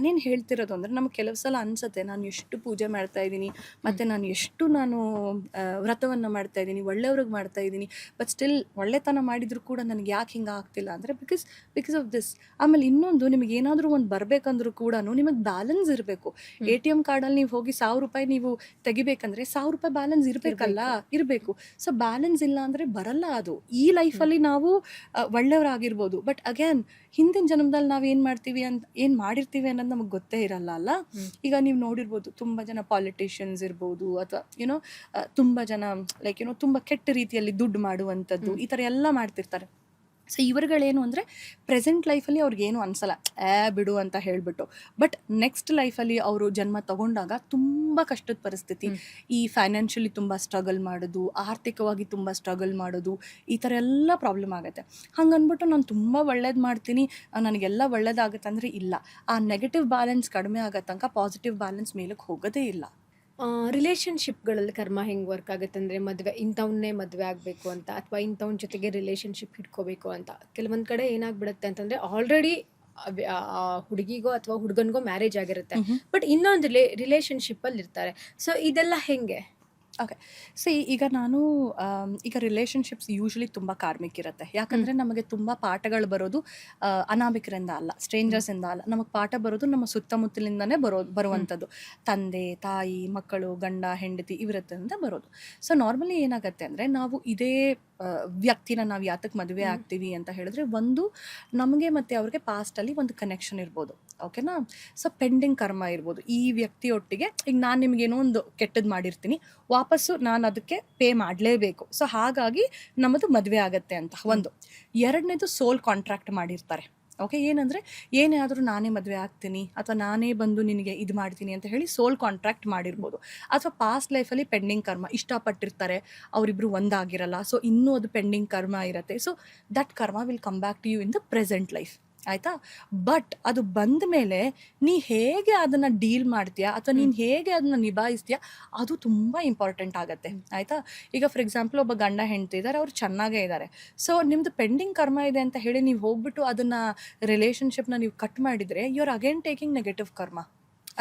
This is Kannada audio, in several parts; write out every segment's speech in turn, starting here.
ನಾನೇನು ಹೇಳ್ತಿರೋದು ಅಂದರೆ ನಮ್ಗೆ ಕೆಲವು ಸಲ ಅನಿಸುತ್ತೆ ನಾನು ಎಷ್ಟು ಪೂಜೆ ಮಾಡ್ತಾ ಇದ್ದೀನಿ ಮತ್ತು ನಾನು ವ್ರತವನ್ನು ಮಾಡ್ತಾ ಇದ್ದೀನಿ, ಒಳ್ಳೆಯವ್ರಿಗೆ ಮಾಡ್ತಾ ಇದ್ದೀನಿ, ಬಟ್ ಸ್ಟಿಲ್ ಒಳ್ಳೆತನ ಮಾಡಿದರೂ ಕೂಡ ನನಗೆ ಯಾಕೆ ಹಿಂಗೆ ಆಗ್ತಿಲ್ಲ ಅಂದರೆ ಬಿಕಾಸ್ ಆಫ್ ದಿಸ್. ಆಮೇಲೆ ಇನ್ನೊಂದು, ನಿಮಗೆ ಏನಾದರೂ ಒಂದು ಬರಬೇಕಂದ್ರೂ ಕೂಡ ನಿಮಗೆ ಬ್ಯಾಲೆನ್ಸ್ ಇರಬೇಕು. ATM ಕಾರ್ಡಲ್ಲಿ ನೀವು ಹೋಗಿ ₹1000 ನೀವು ತೆಗಿಬೇಕಂದ್ರೆ ₹1000 ಬ್ಯಾಲೆನ್ಸ್ ಇರಬೇಕಲ್ಲ, ಇರಬೇಕು. ಸೊ ಬ್ಯಾಲೆನ್ಸ್ ಇಲ್ಲ ಅಂದರೆ ಬರಲ್ಲ ಅದು. ಈ ಲೈಫಲ್ಲಿ ನಾವು ಒಳ್ಳೆಯವರಾಗಿರ್ಬೋದು, ಬಟ್ ಅಗೇನ್ ಹಿಂದಿನ ಜನ್ಮದಲ್ಲಿ ನಾವು ಏನು ಮಾಡ್ತೀವಿ ಏನು ಮಾಡಿರ್ತೀವಿ ಅನ್ನೋದು ನಮಗೆ ಗೊತ್ತೇ ಇರಲ್ಲ ಅಲ್ಲ. ಈಗ ನೀವು ನೋಡಿರ್ಬೋದು, ತುಂಬ ಜನ ಪಾಲಿಟಿಷಿಯನ್ಸ್ ಇರ್ಬೋದು, ಅಥವಾ ತುಂಬ ಜನ ತುಂಬ ಕೆಟ್ಟ ರೀತಿಯಲ್ಲಿ ದುಡ್ಡು ಮಾಡುವಂಥದ್ದು, ಈ ಥರ ಎಲ್ಲ ಮಾಡ್ತಿರ್ತಾರೆ. ಸೊ ಇವರುಗಳೇನು ಅಂದರೆ ಪ್ರೆಸೆಂಟ್ ಲೈಫಲ್ಲಿ ಅವ್ರಿಗೇನು ಅನಿಸಲ್ಲ, ಬಿಡು ಅಂತ ಹೇಳಿಬಿಟ್ಟು. ಬಟ್ ನೆಕ್ಸ್ಟ್ ಲೈಫಲ್ಲಿ ಅವರು ಜನ್ಮ ತಗೊಂಡಾಗ ತುಂಬ ಕಷ್ಟದ ಪರಿಸ್ಥಿತಿ, ಈ ಫೈನಾನ್ಷಿಯಲಿ ತುಂಬ ಸ್ಟ್ರಗಲ್ ಮಾಡೋದು, ಆರ್ಥಿಕವಾಗಿ ತುಂಬ ಸ್ಟ್ರಗಲ್ ಮಾಡೋದು, ಈ ಥರ ಎಲ್ಲ ಪ್ರಾಬ್ಲಮ್ ಆಗುತ್ತೆ. ಹಂಗನ್ಬಿಟ್ಟು ನಾನು ತುಂಬ ಒಳ್ಳೇದು ಮಾಡ್ತೀನಿ, ನನಗೆಲ್ಲ ಒಳ್ಳೇದಾಗುತ್ತೆ ಅಂದರೆ ಇಲ್ಲ. ಆ ನೆಗೆಟಿವ್ ಬ್ಯಾಲೆನ್ಸ್ ಕಡಿಮೆ ಆಗೋ ತನಕ ಪಾಸಿಟಿವ್ ಬ್ಯಾಲೆನ್ಸ್ ಮೇಲಕ್ಕೆ ಹೋಗೋದೇ ಇಲ್ಲ. ರಿಲೇಷನ್ಶಿಪ್ಗಳಲ್ಲಿ ಕರ್ಮ ಹೆಂಗೆ ವರ್ಕ್ ಆಗುತ್ತೆ ಅಂದರೆ, ಇಂಥವನ್ನೇ ಮದುವೆ ಆಗಬೇಕು ಅಂತ, ಅಥವಾ ಇಂಥವ್ನ ಜೊತೆಗೆ ರಿಲೇಷನ್ಶಿಪ್ ಇಟ್ಕೋಬೇಕು ಅಂತ. ಕೆಲವೊಂದು ಕಡೆ ಏನಾಗ್ಬಿಡುತ್ತೆ ಅಂತಂದರೆ, ಆಲ್ರೆಡಿ ಹುಡುಗಿಗೋ ಅಥವಾ ಹುಡುಗನಿಗೋ ಮ್ಯಾರೇಜ್ ಆಗಿರುತ್ತೆ, ಬಟ್ ಇನ್ನೊಂದು ರಿಲೇಷನ್ಶಿಪ್ಪಲ್ಲಿ ಇರ್ತಾರೆ. ಸೊ ಇದೆಲ್ಲ ಹೆಂಗೆ? ಓಕೆ. ಈಗ ಈಗ ರಿಲೇಷನ್ಶಿಪ್ಸ್ ಯೂಶ್ವಲಿ ತುಂಬ ಕಾರ್ಮಿಕ್ ಇರುತ್ತೆ. ಯಾಕಂದರೆ ನಮಗೆ ತುಂಬ ಪಾಠಗಳು ಬರೋದು ಅನಾಮಿಕರಿಂದ ಅಲ್ಲ, ಸ್ಟ್ರೇಂಜರ್ಸಿಂದ ಅಲ್ಲ. ನಮಗೆ ಪಾಠ ಬರೋದು ನಮ್ಮ ಸುತ್ತಮುತ್ತಲಿಂದನೇ ಬರುವಂಥದ್ದು. ತಂದೆ, ತಾಯಿ, ಮಕ್ಕಳು, ಗಂಡ, ಹೆಂಡತಿ ಇವರತ್ತಿಂದ ಬರೋದು. ಸೊ ನಾರ್ಮಲಿ ಏನಾಗುತ್ತೆ ಅಂದರೆ, ನಾವು ಇದೇ ವ್ಯಕ್ತಿನ ನಾವು ಯಾತಕ್ಕೆ ಮದುವೆ ಆಗ್ತೀವಿ ಅಂತ ಹೇಳಿದ್ರೆ, ಒಂದು ನಮಗೆ ಮತ್ತು ಅವ್ರಿಗೆ ಪಾಸ್ಟಲ್ಲಿ ಒಂದು ಕನೆಕ್ಷನ್ ಇರ್ಬೋದು, ಓಕೆನಾ. ಸೊ ಪೆಂಡಿಂಗ್ ಕರ್ಮ ಇರ್ಬೋದು. ಈ ವ್ಯಕ್ತಿಯೊಟ್ಟಿಗೆ ಈಗ ನಾನು ನಿಮಗೇನೋ ಒಂದು ಕೆಟ್ಟದ್ದು ಮಾಡಿರ್ತೀನಿ, ವಾಪಸ್ಸು ನಾನು ಅದಕ್ಕೆ ಪೇ ಮಾಡಲೇಬೇಕು. ಸೊ ಹಾಗಾಗಿ ನಮ್ಮದು ಮದುವೆ ಆಗತ್ತೆ ಅಂತ ಒಂದು. ಎರಡನೇದು ಸೋಲ್ ಕಾಂಟ್ರಾಕ್ಟ್ ಮಾಡಿರ್ತಾರೆ. ಓಕೆ, ಏನಂದರೆ ಏನೇ ಆದರೂ ನಾನೇ ಮದುವೆ ಆಗ್ತೀನಿ, ಅಥವಾ ನಾನೇ ಬಂದು ನಿನಗೆ ಇದು ಮಾಡ್ತೀನಿ ಅಂತ ಹೇಳಿ ಸೋಲ್ ಕಾಂಟ್ರಾಕ್ಟ್ ಮಾಡಿರ್ಬೋದು. ಅಥವಾ ಪಾಸ್ಟ್ ಲೈಫಲ್ಲಿ ಪೆಂಡಿಂಗ್ ಕರ್ಮ, ಇಷ್ಟಪಟ್ಟಿರ್ತಾರೆ, ಅವರಿಬ್ಬರು ಒಂದಾಗಿರಲ್ಲ, ಸೊ ಇನ್ನೂ ಅದು ಪೆಂಡಿಂಗ್ ಕರ್ಮ ಇರುತ್ತೆ. So that karma will come back to you in the present life, ಆಯಿತಾ. ಬಟ್ ಅದು ಬಂದ ಮೇಲೆ ನೀ ಹೇಗೆ ಅದನ್ನು ಡೀಲ್ ಮಾಡ್ತೀಯಾ, ಅಥವಾ ನೀನು ಹೇಗೆ ಅದನ್ನು ನಿಭಾಯಿಸ್ತೀಯಾ, ಅದು ತುಂಬ ಇಂಪಾರ್ಟೆಂಟ್ ಆಗುತ್ತೆ, ಆಯಿತಾ. ಈಗ ಫಾರ್ ಎಕ್ಸಾಂಪಲ್ ಒಬ್ಬ ಗಂಡ ಹೆಂಡ್ತಿ ಇದ್ದಾರೆ, ಅವ್ರು ಚೆನ್ನಾಗೇ ಇದ್ದಾರೆ. ಸೊ ನಿಮ್ಮದು ಪೆಂಡಿಂಗ್ ಕರ್ಮ ಇದೆ ಅಂತ ಹೇಳಿ ನೀವು ಹೋಗ್ಬಿಟ್ಟು ಅದನ್ನು ರಿಲೇಷನ್ಶಿಪ್ನ ನೀವು ಕಟ್ ಮಾಡಿದರೆ, you are again taking negative karma.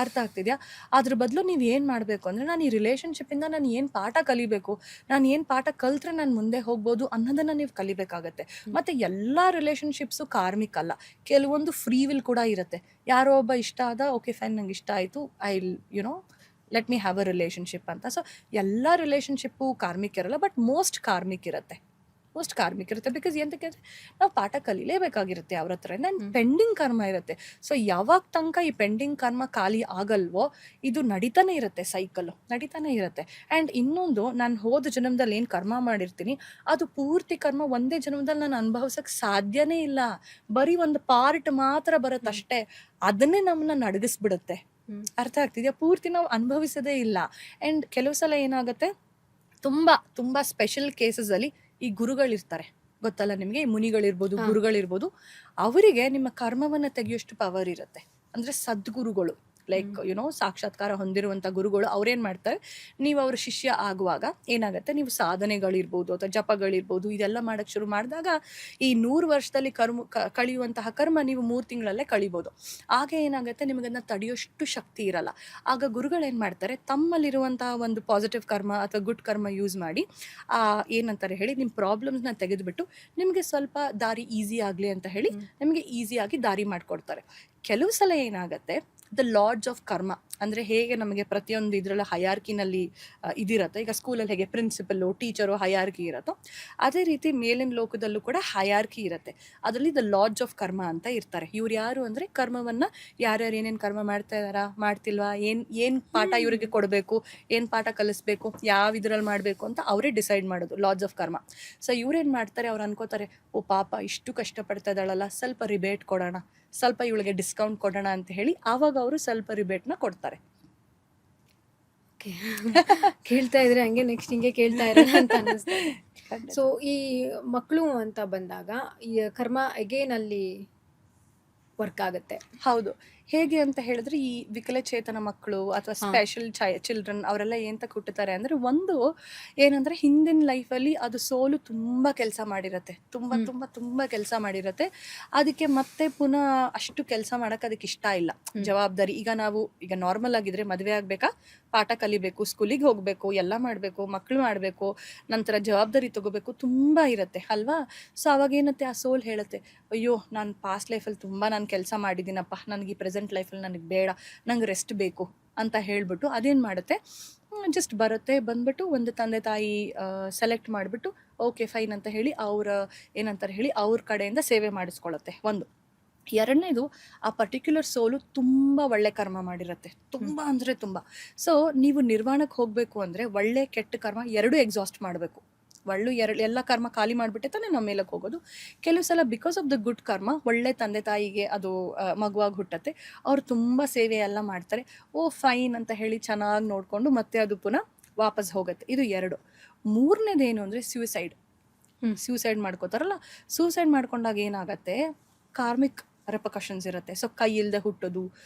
ಅರ್ಥ ಆಗ್ತಿದೆಯಾ? ಅದ್ರ ಬದಲು ನೀವು ಏನು ಮಾಡಬೇಕು ಅಂದರೆ, ನಾನು ಈ ರಿಲೇಷನ್ಶಿಪ್ಪಿಂದ ನಾನು ಏನು ಪಾಠ ಕಲಿಬೇಕು, ನಾನು ಏನು ಪಾಠ ಕಲ್ತ್ರೆ ನಾನು ಮುಂದೆ ಹೋಗ್ಬೋದು ಅನ್ನೋದನ್ನು ನೀವು ಕಲಿಬೇಕಾಗತ್ತೆ. ಮತ್ತು ಎಲ್ಲ ರಿಲೇಷನ್ಶಿಪ್ಸು ಕಾರ್ಮಿಕ್ ಅಲ್ಲ, ಕೆಲವೊಂದು ಫ್ರೀ ವಿಲ್ ಕೂಡ ಇರುತ್ತೆ. ಯಾರೋ ಒಬ್ಬ ಇಷ್ಟ ಆದ, ಓಕೆ ಫೈನ್, ನಂಗೆ ಇಷ್ಟ ಆಯಿತು, I let me have a relationship ಅಂತ. ಸೊ ಎಲ್ಲ ರಿಲೇಷನ್ಶಿಪ್ಪು ಕಾರ್ಮಿಕ್ ಇರಲ್ಲ, ಬಟ್ ಮೋಸ್ಟ್ ಕಾರ್ಮಿಕ್ ಇರುತ್ತೆ. ಬಿಕಾಸ್ ಎಂತಕ್ಕೆ ಅಂದರೆ ನಾವು ಪಾಠ ಕಲಿಲೇಬೇಕಾಗಿರುತ್ತೆ ಅವ್ರ ಹತ್ರ. ಪೆಂಡಿಂಗ್ ಕರ್ಮ ಇರುತ್ತೆ. ಸೊ ಯಾವಾಗ ತನಕ ಈ ಪೆಂಡಿಂಗ್ ಕರ್ಮ ಖಾಲಿ ಆಗಲ್ವೋ, ಇದು ನಡೀತಾನೆ ಇರುತ್ತೆ, ಸೈಕಲ್ಲು ನಡೀತಾನೆ ಇರುತ್ತೆ. ಆ್ಯಂಡ್ ಇನ್ನೊಂದು, ನಾನು ಹೋದ ಜನ್ಮದಲ್ಲಿ ಏನು ಕರ್ಮ ಮಾಡಿರ್ತೀನಿ, ಅದು ಪೂರ್ತಿ ಕರ್ಮ ಒಂದೇ ಜನ್ಮದಲ್ಲಿ ನಾನು ಅನುಭವಿಸೋಕ್ಕೆ ಸಾಧ್ಯನೇ ಇಲ್ಲ. ಬರೀ ಒಂದು ಪಾರ್ಟ್ ಮಾತ್ರ ಬರುತ್ತಷ್ಟೇ, ಅದನ್ನೇ ನಮ್ಮನ್ನ ನಡಗಿಸ್ಬಿಡುತ್ತೆ. ಅರ್ಥ ಆಗ್ತಿದೆಯಾ? ಪೂರ್ತಿ ನಾವು ಅನುಭವಿಸೋದೇ ಇಲ್ಲ. ಆ್ಯಂಡ್ ಕೆಲವು ಸಲ ಏನಾಗುತ್ತೆ, ತುಂಬ ತುಂಬ ಸ್ಪೆಷಲ್ ಕೇಸಸಲ್ಲಿ ಈ ಗುರುಗಳಿರ್ತಾರೆ, ಗೊತ್ತಲ್ಲ ನಿಮಗೆ, ಈ ಮುನಿಗಳಿರ್ಬೋದು, ಗುರುಗಳಿರ್ಬೋದು, ಅವರಿಗೆ ನಿಮ್ಮ ಕರ್ಮವನ್ನು ತೆಗೆಯೋಷ್ಟು ಪವರ್ ಇರುತ್ತೆ. ಅಂದರೆ ಸದ್ಗುರುಗಳು, ಲೈಕ್ ಸಾಕ್ಷಾತ್ಕಾರ ಹೊಂದಿರುವಂಥ ಗುರುಗಳು, ಅವ್ರೇನು ಮಾಡ್ತಾರೆ, ನೀವು ಅವ್ರ ಶಿಷ್ಯ ಆಗುವಾಗ ಏನಾಗುತ್ತೆ, ನೀವು ಸಾಧನೆಗಳಿರ್ಬೋದು ಅಥವಾ ಜಪಗಳಿರ್ಬೋದು, ಇದೆಲ್ಲ ಮಾಡೋಕ್ಕೆ ಶುರು ಮಾಡಿದಾಗ ಈ 100 ವರ್ಷದಲ್ಲಿ ಕಳೆಯುವಂತಹ ಕರ್ಮ ನೀವು 3 ತಿಂಗಳಲ್ಲೇ ಕಳಿಬೋದು. ಆಗ ಏನಾಗುತ್ತೆ, ನಿಮಗನ್ನ ತಡೆಯೋಷ್ಟು ಶಕ್ತಿ ಇರಲ್ಲ. ಆಗ ಗುರುಗಳು ಏನು ಮಾಡ್ತಾರೆ, ತಮ್ಮಲ್ಲಿರುವಂತಹ ಒಂದು ಪಾಸಿಟಿವ್ ಕರ್ಮ ಅಥವಾ ಗುಡ್ ಕರ್ಮ ಯೂಸ್ ಮಾಡಿ ಏನಂತಾರೆ ಹೇಳಿ, ನಿಮ್ಮ ಪ್ರಾಬ್ಲಮ್ಸ್ನ ತೆಗೆದುಬಿಟ್ಟು ನಿಮಗೆ ಸ್ವಲ್ಪ ದಾರಿ ಈಸಿ ಆಗಲಿ ಅಂತ ಹೇಳಿ ನಿಮಗೆ ಈಸಿಯಾಗಿ ದಾರಿ ಮಾಡಿಕೊಡ್ತಾರೆ. ಕೆಲವು ಸಲ ಏನಾಗುತ್ತೆ, ದ ಲಾರ್ಡ್ಸ್ ಆಫ್ ಕರ್ಮ ಅಂದರೆ ಹೇಗೆ ನಮಗೆ ಪ್ರತಿಯೊಂದು ಇದರಲ್ಲಿ ಹಯಾರ್ಕಿನಲ್ಲಿ ಇದಿರುತ್ತೆ. ಈಗ ಸ್ಕೂಲಲ್ಲಿ ಹೇಗೆ ಪ್ರಿನ್ಸಿಪಲ್ಲು, ಟೀಚರು ಹಯಾರ್ಕಿ ಇರುತ್ತೋ, ಅದೇ ರೀತಿ ಮೇಲಿನ ಲೋಕದಲ್ಲೂ ಕೂಡ ಹಯಾರ್ಕಿ ಇರುತ್ತೆ. ಅದರಲ್ಲಿ ದ ಲಾರ್ಡ್ಸ್ ಆಫ್ ಕರ್ಮ ಅಂತ ಇರ್ತಾರೆ. ಇವ್ರು ಯಾರು ಅಂದರೆ, ಕರ್ಮವನ್ನು ಯಾರ್ಯಾರು ಏನೇನು ಕರ್ಮ ಮಾಡ್ತಾ ಇದ್ದಾರಾ, ಮಾಡ್ತಿಲ್ವಾ, ಏನು ಪಾಠ ಇವರಿಗೆ ಕೊಡಬೇಕು, ಏನು ಪಾಠ ಕಲಿಸ್ಬೇಕು, ಯಾವ ಇದರಲ್ಲಿ ಮಾಡಬೇಕು ಅಂತ ಅವರೇ ಡಿಸೈಡ್ ಮಾಡೋದು, ಲಾರ್ಡ್ಸ್ ಆಫ್ ಕರ್ಮ. ಸೊ ಇವ್ರೇನು ಮಾಡ್ತಾರೆ, ಅವ್ರು ಅನ್ಕೋತಾರೆ, ಓ ಪಾಪ ಇಷ್ಟು ಕಷ್ಟಪಡ್ತಾ ಇದ್ದಾಳಲ್ಲ, ಸ್ವಲ್ಪ ರಿಬೇಟ್ ಕೊಡೋಣ, ಸ್ವಲ್ಪ ಇವಳಿಗೆ ಡಿಸ್ಕೌಂಟ್ ಕೊಡೋಣ ಅಂತ ಹೇಳಿ ಆವಾಗ ಅವರು ಸ್ವಲ್ಪ ರಿಬೇಟ್ನ ಕೊಡ್ತಾರೆ. ಕೇಳ್ತಾ ಇದ್ರೆ ಹಂಗೆ ನೆಕ್ಸ್ಟ್ ಹಿಂಗೆ ಕೇಳ್ತಾ ಇರೋಣ ಅಂತ ಅನ್ನಿಸ್ತಾರೆ. ಸೊ ಈ ಮಕ್ಕಳು ಅಂತ ಬಂದಾಗ ಈ ಕರ್ಮ ಅಗೇನ್ ಅಲ್ಲಿ ವರ್ಕ್ ಆಗುತ್ತೆ. ಹೌದು. ಹೇಗೆ ಅಂತ ಹೇಳಿದ್ರೆ ಈ ವಿಕಲಚೇತನ ಮಕ್ಕಳು ಅಥವಾ ಸ್ಪೆಷಲ್ ಚಿಲ್ಡ್ರನ್ ಅವರೆಲ್ಲ ಏಂತ ಹುಟ್ಟುತ್ತಾರೆ ಅಂದರೆ ಒಂದು ಏನಂದರೆ ಹಿಂದಿನ ಲೈಫಲ್ಲಿ ಅದು ಸೋಲು ತುಂಬ ಕೆಲಸ ಮಾಡಿರತ್ತೆ, ತುಂಬ ಕೆಲಸ ಮಾಡಿರತ್ತೆ. ಅದಕ್ಕೆ ಮತ್ತೆ ಪುನಃ ಅಷ್ಟು ಕೆಲಸ ಮಾಡೋಕೆ ಅದಕ್ಕೆ ಇಷ್ಟ ಇಲ್ಲ. ಜವಾಬ್ದಾರಿ ಈಗ ನಾರ್ಮಲ್ ಆಗಿದ್ರೆ ಮದುವೆ ಆಗಬೇಕಾ, ಪಾಠ ಕಲಿಬೇಕು, ಸ್ಕೂಲಿಗೆ ಹೋಗಬೇಕು, ಎಲ್ಲ ಮಾಡಬೇಕು, ಮಕ್ಕಳು ಮಾಡಬೇಕು, ನಂತರ ಜವಾಬ್ದಾರಿ ತಗೋಬೇಕು, ತುಂಬ ಇರುತ್ತೆ ಅಲ್ವಾ. ಸೊ ಅವಾಗ ಏನತ್ತೆ, ಆ ಸೋಲ್ ಹೇಳುತ್ತೆ, ಅಯ್ಯೋ ನಾನು ಪಾಸ್ಟ್ ಲೈಫಲ್ಲಿ ತುಂಬ ನಾನು ಕೆಲಸ ಮಾಡಿದ್ದೀನಪ್ಪ, ನನಗೆ ಈ ಪ್ರೆಸೆಂಟ್ ಲೈಫಲ್ಲಿ ನನಗೆ ಬೇಡ, ನಂಗೆ ರೆಸ್ಟ್ ಬೇಕು ಅಂತ ಹೇಳಿಬಿಟ್ಟು ಅದೇನು ಮಾಡುತ್ತೆ, ಜಸ್ಟ್ ಬರುತ್ತೆ. ಬಂದ್ಬಿಟ್ಟು ಒಂದು ತಂದೆ ತಾಯಿ ಸೆಲೆಕ್ಟ್ ಮಾಡಿಬಿಟ್ಟು ಓಕೆ ಫೈನ್ ಅಂತ ಹೇಳಿ ಅವ್ರ ಕಡೆಯಿಂದ ಸೇವೆ ಮಾಡಿಸ್ಕೊಳ್ಳುತ್ತೆ. ಒಂದು ಎರಡನೇದು, ಆ ಪರ್ಟಿಕ್ಯುಲರ್ ಸೋಲು ತುಂಬ ಒಳ್ಳೆ ಕರ್ಮ ಮಾಡಿರುತ್ತೆ, ತುಂಬ ಅಂದರೆ ತುಂಬ. ಸೊ ನೀವು ನಿರ್ವಾಣಕ್ಕೆ ಹೋಗಬೇಕು ಅಂದರೆ ಒಳ್ಳೆ ಕೆಟ್ಟ ಕರ್ಮ ಎರಡೂ ಎಕ್ಸಾಸ್ಟ್ ಮಾಡಬೇಕು. ಎಲ್ಲ ಕರ್ಮ ಖಾಲಿ ಮಾಡಿಬಿಟ್ಟೆ ತಾನೇ ನಮ್ಮ ಮೇಲಕ್ಕೆ ಹೋಗೋದು. ಕೆಲವು ಸಲ ಬಿಕಾಸ್ ಆಫ್ ದ ಗುಡ್ ಕರ್ಮ ಒಳ್ಳೆ ತಂದೆ ತಾಯಿಗೆ ಅದು ಮಗುವಾಗಿ ಹುಟ್ಟತ್ತೆ, ಅವ್ರು ತುಂಬ ಸೇವೆ ಎಲ್ಲ ಮಾಡ್ತಾರೆ, ಓ ಫೈನ್ ಅಂತ ಹೇಳಿ ಚೆನ್ನಾಗಿ ನೋಡಿಕೊಂಡು ಮತ್ತೆ ಅದು ಪುನಃ ವಾಪಸ್ ಹೋಗುತ್ತೆ. ಇದು ಎರಡು. ಮೂರನೇದೇನು ಅಂದರೆ ಸ್ಯೂಸೈಡ್ ಮಾಡ್ಕೋತಾರಲ್ಲ. ಸೂಸೈಡ್ ಮಾಡ್ಕೊಂಡಾಗ ಏನಾಗತ್ತೆ, ಕಾರ್ಮಿಕ್ ರೆಪಕಷನ್ಸ್ ಇರುತ್ತೆ. ಸೊ ಕೈ ಇಲ್ಲದೆ ಹುಟ್ಟೋದು,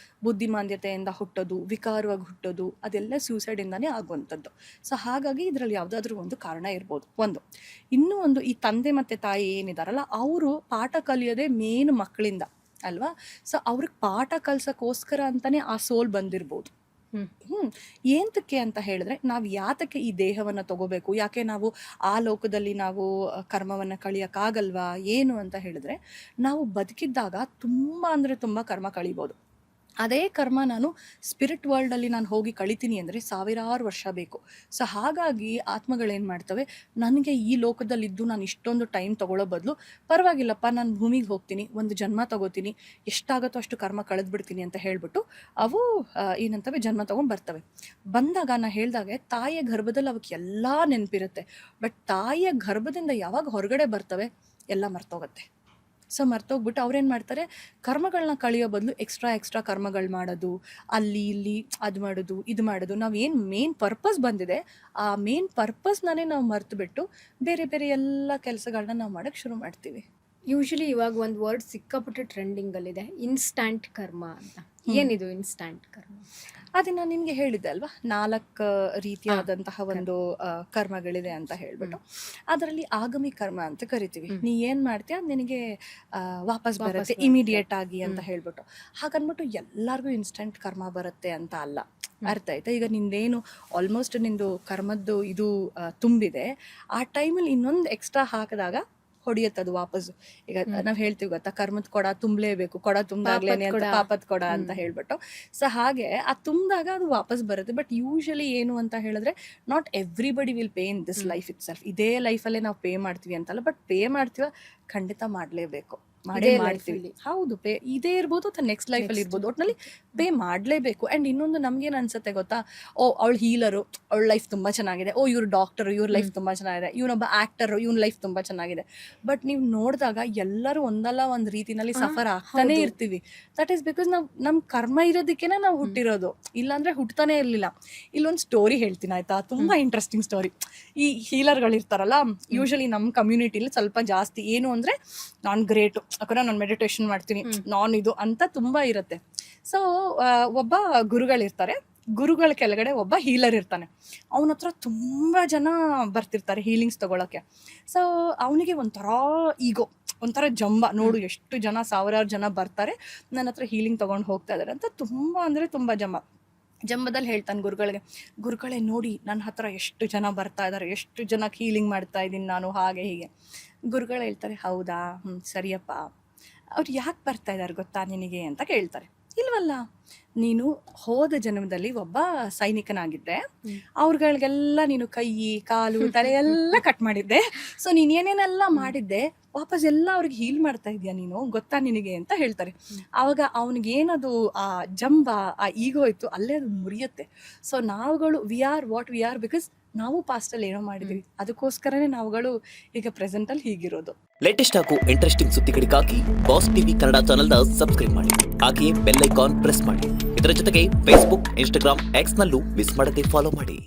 ಬುದ್ಧಿಮಾಂದ್ಯತೆಯಿಂದ ಹುಟ್ಟೋದು, ವಿಕಾರವಾಗಿ ಹುಟ್ಟೋದು, ಅದೆಲ್ಲ ಸ್ಯೂಸೈಡಿಂದಾನೇ ಆಗುವಂಥದ್ದು. ಸೊ ಹಾಗಾಗಿ ಇದರಲ್ಲಿ ಯಾವುದಾದ್ರೂ ಒಂದು ಕಾರಣ ಇರ್ಬೋದು. ಇನ್ನೂ ಒಂದು, ಈ ತಂದೆ ಮತ್ತು ತಾಯಿ ಏನಿದಾರಲ್ಲ ಅವರು ಪಾಠ ಕಲಿಯೋದೇ ಮೇನ್ ಮಕ್ಕಳಿಂದ ಅಲ್ವಾ. ಸೊ ಅವ್ರಿಗೆ ಪಾಠ ಕಲ್ಸೋಕ್ಕೋಸ್ಕರ ಅಂತಲೇ ಆ ಸೋಲ್ ಬಂದಿರ್ಬೋದು. ಏಂತಕ್ಕೆ ಅಂತ ಹೇಳಿದ್ರೆ, ನಾವು ಯಾತಕ್ಕೆ ಈ ದೇಹವನ್ನು ತಗೋಬೇಕು, ಯಾಕೆ ನಾವು ಆ ಲೋಕದಲ್ಲಿ ನಾವು ಕರ್ಮವನ್ನು ಕಳಿಯೋಕ್ಕಾಗಲ್ವಾ ಏನು ಅಂತ ಹೇಳಿದ್ರೆ, ನಾವು ಬದುಕಿದ್ದಾಗ ತುಂಬ ಅಂದರೆ ತುಂಬ ಕರ್ಮ ಕಳಿಬೋದು. ಅದೇ ಕರ್ಮ ನಾನು ಸ್ಪಿರಿಟ್ ವರ್ಲ್ಡಲ್ಲಿ ನಾನು ಹೋಗಿ ಕಳಿತೀನಿ ಅಂದರೆ ಸಾವಿರಾರು ವರ್ಷ ಬೇಕು. ಸೊ ಹಾಗಾಗಿ ಆತ್ಮಗಳೇನು ಮಾಡ್ತವೆ, ನನಗೆ ಈ ಲೋಕದಲ್ಲಿದ್ದು ನಾನು ಇಷ್ಟೊಂದು ಟೈಮ್ ತೊಗೊಳ್ಳೋ ಬದಲು ಪರವಾಗಿಲ್ಲಪ್ಪ, ನಾನು ಭೂಮಿಗೆ ಹೋಗ್ತೀನಿ, ಒಂದು ಜನ್ಮ ತಗೋತೀನಿ, ಎಷ್ಟಾಗುತ್ತೋ ಅಷ್ಟು ಕರ್ಮ ಕಳೆದ್ಬಿಡ್ತೀನಿ ಅಂತ ಹೇಳ್ಬಿಟ್ಟು ಅವು ಏನಂತವೆ ಜನ್ಮ ತೊಗೊಂಡು ಬರ್ತವೆ. ಬಂದಾಗ ನಾನು ಹೇಳ್ದಾಗೆ ತಾಯಿಯ ಗರ್ಭದಲ್ಲಿ ಅವಕ್ಕೆ ಎಲ್ಲ ನೆನಪಿರುತ್ತೆ. ಬಟ್ ತಾಯಿಯ ಗರ್ಭದಿಂದ ಯಾವಾಗ ಹೊರಗಡೆ ಬರ್ತವೆ ಎಲ್ಲ ಮರ್ತೋಗುತ್ತೆ. ಸೊ ಮರ್ತೋಗ್ಬಿಟ್ಟು ಅವ್ರೇನು ಮಾಡ್ತಾರೆ, ಕರ್ಮಗಳನ್ನ ಕಳಿಯೋ ಬದಲು ಎಕ್ಸ್ಟ್ರಾ ಕರ್ಮಗಳು ಮಾಡೋದು, ಅಲ್ಲಿ ಇಲ್ಲಿ ಅದು ಮಾಡೋದು ಇದು ಮಾಡೋದು. ನಾವೇನು ಮೇನ್ ಪರ್ಪಸ್ ಬಂದಿದೆ ಆ ಮೇನ್ ಪರ್ಪಸ್ನೇ ನಾವು ಮರ್ತು ಬಿಟ್ಟು ಬೇರೆ ಎಲ್ಲ ಕೆಲಸಗಳನ್ನ ನಾವು ಮಾಡೋಕ್ಕೆ ಶುರು ಮಾಡ್ತೀವಿ. ಯೂಶಲಿ ಇವಾಗ ಒಂದು ವರ್ಡ್ ಸಿಕ್ಕಾಪಟ್ಟೆ ಟ್ರೆಂಡಿಂಗಲ್ಲಿದೆ, ಇನ್ಸ್ಟ್ಯಾಂಟ್ ಕರ್ಮ ಅಂತ. ಏನಿದು ಇನ್ಸ್ಟ್ಯಾಂಟ್ ಕರ್ಮ? ಅದೇ ನಾನು ನಿಮಗೆ ಹೇಳಿದ್ದೆ ಅಲ್ವಾ, 4 ರೀತಿಯಾದಂತಹ ಒಂದು ಕರ್ಮಗಳಿದೆ ಅಂತ ಹೇಳ್ಬಿಟ್ಟು. ಅದರಲ್ಲಿ ಆಗಮಿ ಕರ್ಮ ಅಂತ ಕರಿತೀವಿ. ನೀ ಏನು ಮಾಡ್ತೀಯ ನಿನಗೆ ವಾಪಸ್ ಬರುತ್ತೆ ಇಮಿಡಿಯೇಟ್ ಆಗಿ ಅಂತ ಹೇಳ್ಬಿಟ್ಟು. ಹಾಗನ್ಬಿಟ್ಟು ಎಲ್ಲರಿಗೂ ಇನ್ಸ್ಟೆಂಟ್ ಕರ್ಮ ಬರುತ್ತೆ ಅಂತ ಅಲ್ಲ. ಅರ್ಥ ಆಯ್ತಾ? ಈಗ ನಿಂದೇನು ಆಲ್ಮೋಸ್ಟ್ ನಿಂದು ಕರ್ಮದ್ದು ಇದು ತುಂಬಿದೆ, ಆ ಟೈಮಲ್ಲಿ ಇನ್ನೊಂದು ಎಕ್ಸ್ಟ್ರಾ ಹಾಕಿದಾಗ ಹೊಡಿಯತ್ತದು ವಾಪಸ್ಸು. ಈಗ ನಾವು ಹೇಳ್ತೀವಿ ಗೊತ್ತಾ, ಕರ್ಮದ ಕೊಡ ತುಂಬಲೇಬೇಕು, ಕೊಡ ತುಂಬ್ದಾಗ್ಲೇನೆ ಅಂತ, ಪಾಪದ ಕೊಡ ಅಂತ ಹೇಳ್ಬಿಟ್ಟು. ಸೊ ಹಾಗೆ ಅದು ತುಂಬಿದಾಗ ಅದು ವಾಪಸ್ ಬರುತ್ತೆ. ಬಟ್ ಯೂಶಲಿ ಏನು ಅಂತ ಹೇಳಿದ್ರೆ, not everybody will pay in this life it self. ಇದೇ ಲೈಫಲ್ಲೇ ನಾವು ಪೇ ಮಾಡ್ತೀವಿ ಅಂತಲ್ಲ, ಬಟ್ ಪೇ ಮಾಡ್ತೀವ ಖಂಡಿತ ಮಾಡಲೇಬೇಕು, ಮಾಡ್ತೀವಿ. ಹೌದು, ಪೇ ಇದೇ ಇರ್ಬೋದು ಅಥವಾ ನೆಕ್ಸ್ಟ್ ಲೈಫಲ್ಲಿ ಇರ್ಬೋದು, ಒಟ್ಟಿನಲ್ಲಿ ಪೇ ಮಾಡಲೇಬೇಕು. ಆ್ಯಂಡ್ ಇನ್ನೊಂದು ನಮ್ಗೇನು ಅನ್ಸುತ್ತೆ ಗೊತ್ತಾ, ಓ ಅವಳು ಹೀಲರು, ಅವಳ ಲೈಫ್ ತುಂಬ ಚೆನ್ನಾಗಿದೆ, ಓ ಇವ್ರು ಡಾಕ್ಟರು, ಇವ್ರ ಲೈಫ್ ತುಂಬ ಚೆನ್ನಾಗಿದೆ, ಇವನೊಬ್ಬ ಆ್ಯಕ್ಟರು, ಇವನ ಲೈಫ್ ತುಂಬ ಚೆನ್ನಾಗಿದೆ. ಬಟ್ ನೀವು ನೋಡಿದಾಗ ಎಲ್ಲರೂ ಒಂದಲ್ಲ ಒಂದು ರೀತಿನಲ್ಲಿ ಸಫರ್ ಆಗ್ತಾನೆ ಇರ್ತೀವಿ. ದಟ್ ಈಸ್ ಬಿಕಾಸ್ ನಮ್ಮ ಕರ್ಮ ಇರೋದಕ್ಕೇನೆ ನಾವು ಹುಟ್ಟಿರೋದು, ಇಲ್ಲಾಂದ್ರೆ ಹುಟ್ಟತಾನೆ ಇರಲಿಲ್ಲ. ಇಲ್ಲೊಂದು ಸ್ಟೋರಿ ಹೇಳ್ತೀನಿ ಆಯ್ತಾ, ತುಂಬ ಇಂಟ್ರೆಸ್ಟಿಂಗ್ ಸ್ಟೋರಿ. ಈ ಹೀಲರ್ಗಳಿರ್ತಾರಲ್ಲ, ಯೂಶಲಿ ನಮ್ಮ ಕಮ್ಯುನಿಟಿಲಿ ಸ್ವಲ್ಪ ಜಾಸ್ತಿ ಏನು ಅಂದರೆ, ನಾನು ಗ್ರೇಟು ಯಾಕಂದ್ರೆ ನಾನು ಮೆಡಿಟೇಷನ್ ಮಾಡ್ತೀನಿ, ನಾನು ಇದು ಅಂತ ತುಂಬ ಇರುತ್ತೆ. ಸೊ ಒಬ್ಬ ಗುರುಗಳಿರ್ತಾರೆ, ಗುರುಗಳ ಕೆಳಗಡೆ ಒಬ್ಬ ಹೀಲರ್ ಇರ್ತಾನೆ. ಅವನ ಹತ್ರ ತುಂಬ ಜನ ಬರ್ತಿರ್ತಾರೆ ಹೀಲಿಂಗ್ಸ್ ತಗೊಳಕ್ಕೆ. ಸೊ ಅವನಿಗೆ ಒಂಥರ ಈಗೋ, ಒಂಥರ ಜಂಬ, ನೋಡು ಎಷ್ಟು ಜನ, ಸಾವಿರಾರು ಜನ ಬರ್ತಾರೆ ನನ್ನ ಹತ್ರ ಹೀಲಿಂಗ್ ತೊಗೊಂಡು ಹೋಗ್ತಾ ಇದ್ದಾರೆ ಅಂತ ತುಂಬ ಅಂದರೆ ತುಂಬ ಜಂಬದಲ್ಲಿ ಹೇಳ್ತಾನೆ ಗುರುಗಳೇ ನೋಡಿ ನನ್ನ ಹತ್ರ ಎಷ್ಟು ಜನ ಬರ್ತಾ ಇದ್ದಾರೆ, ಎಷ್ಟು ಜನಕ್ಕೆ ಹೀಲಿಂಗ್ ಮಾಡ್ತಾ ಇದ್ದೀನಿ ನಾನು, ಹಾಗೆ ಹೀಗೆ. ಗುರುಗಳು ಹೇಳ್ತಾರೆ, ಹೌದಾ, ಸರಿಯಪ್ಪ. ಅವ್ರು ಯಾಕೆ ಬರ್ತಾ ಇದ್ದಾರೆ ಗೊತ್ತಾ ನಿನಗೆ ಅಂತ ಕೇಳ್ತಾರೆ. ಇಲ್ವಲ್ಲ, ನೀನು ಹೋದ ಜನ್ಮದಲ್ಲಿ ಒಬ್ಬ ಸೈನಿಕನಾಗಿದ್ದೆ, ಅವ್ರಗಳಿಗೆಲ್ಲ ನೀನು ಕೈ ಕಾಲು ತಲೆ ಎಲ್ಲ ಕಟ್ ಮಾಡಿದ್ದೆ. ಸೊ ನೀನು ಏನೇನೆಲ್ಲ ಮಾಡಿದ್ದೆ ವಾಪಸ್ ಎಲ್ಲ ಅವ್ರಿಗೆ ಹೀಲ್ ಮಾಡ್ತಾ ಇದೆಯಾ ನೀನು, ಗೊತ್ತಾ ನಿನಗೆ ಅಂತ ಹೇಳ್ತಾರೆ. ಆವಾಗ ಅವನಿಗೇನದು ಆ ಜಂಬ, ಆ ಈಗೋ ಇತ್ತು, ಅಲ್ಲೇ ಅದು ಮುರಿಯುತ್ತೆ. ಸೊ ನಾವುಗಳು we are what we are because ನಾವು ಪಾಸ್ಟಲ್ಲಿ ಏನೋ ಮಾಡಿದ್ವಿ, ಅದಕ್ಕೋಸ್ಕರನೇ ನಾವುಗಳು ಈಗ ಪ್ರೆಸೆಂಟಲ್ಲಿ ಹೀಗಿರೋದು. ಲೇಟೆಸ್ಟ್ ಹಾಗೂ ಇಂಟ್ರೆಸ್ಟಿಂಗ್ ಸುದ್ದಿಗಳಿಗಾಗಿ ಬಾಸ್ ಟಿವಿ ಕನ್ನಡ ಚಾನೆಲ್ನ ಸಬ್ಸ್ಕ್ರೈಬ್ ಮಾಡಿ, ಹಾಗೆಯೇ ಬೆಲ್ ಐಕಾನ್ ಪ್ರೆಸ್ ಮಾಡಿ. ಇದರ ಜೊತೆಗೆ ಫೇಸ್ಬುಕ್, ಇನ್ಸ್ಟಾಗ್ರಾಮ್, ಎಕ್ಸ್ ನಲ್ಲೂ ಮಿಸ್ ಮಾಡದೆ ಫಾಲೋ ಮಾಡಿ.